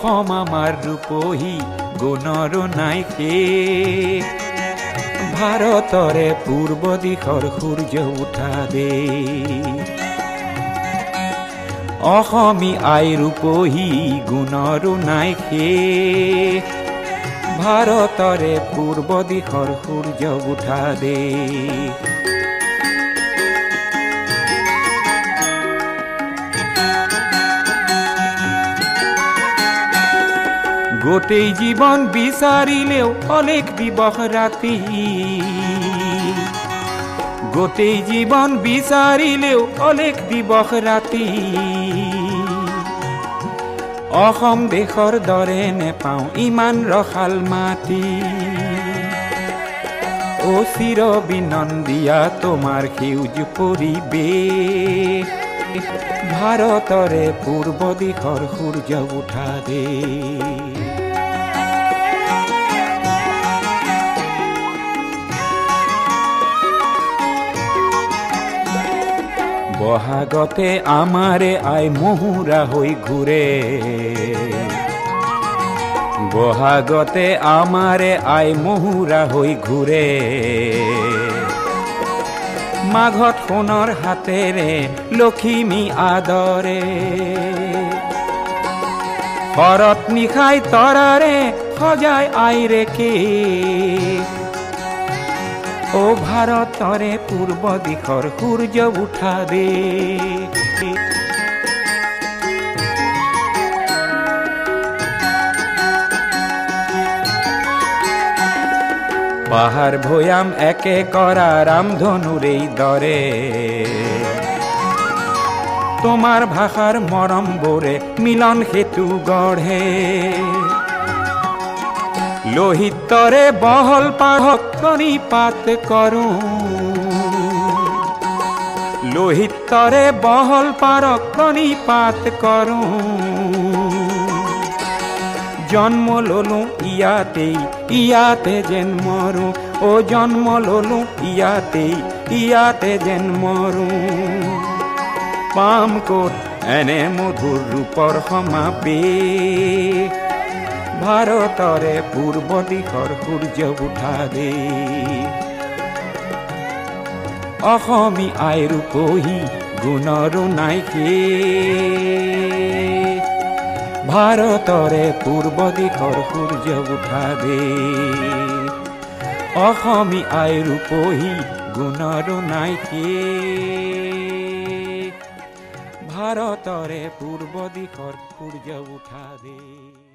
অসম আমাৰ ৰূপহী গুণৰ নাই শেষ ভাৰতৰে পূৰ্ব দিশৰ সূৰ্য উঠা দেশ অসমী আই ৰূপহী গুণৰ নাই শেষ ভাৰতৰে পূৰ্ব দিশৰ সূৰ্য উঠা দেশ গোটেই জীৱন বিচাৰিলেও অলেখ দিবস ৰাতি গোটেই জীৱন বিচাৰিলেও অলেখ দিবস ৰাতি অসম দেশৰ দৰে নেপাওঁ ইমান ৰসাল মাটি অ চিৰ বিনন্দিয়া তোমাৰ সেউজ পৰিৱেশ ভাৰতৰে পূৰ্ব দিশৰ সূৰ্য উঠা দেশ বহাগতে আমাৰে আই মহুৰা হৈ ঘূৰে বহাগতে আমাৰে আই মহুৰা হৈ ঘূৰে মাঘত সোণৰ হাতেৰে লখিমী আদৰে শৰত নিশাই তৰাৰে সজাই আইৰে কে অ ভাৰতৰে পূৰ্ব দিশৰ সূৰ্য উঠা দেশ পাহাৰ ভৈয়াম একে কৰা ৰামধনুৰেই দৰে তোমাৰ ভাষাৰ মৰমবোৰে মিলন সেতু গঢ়ে লোহিতৰে বহল পাহক প্ৰণিপাত কৰোঁ লোহিতৰে বহল পাৰক প্ৰণিপাত কৰোঁ জন্ম ললো ইয়াতে যেন মৰো অ জন্ম ললো ইয়াতে যেন মৰো পাম ক'ত এনে মধুৰ ৰূপৰ সমাৱেশ ভাৰতৰে পূৰ্ব দিশৰ সূৰ্য উঠা দেশ অসমী আই ৰূপহী গুণৰ নাই শেষ ভাৰতৰে পূৰ্ব দিশৰ সূৰ্য উঠা দেশ অসমী আই ৰূপহী গুণৰ নাই শেষ ভাৰতৰে পূৰ্ব দিশৰ সূৰ্য উঠা দেশ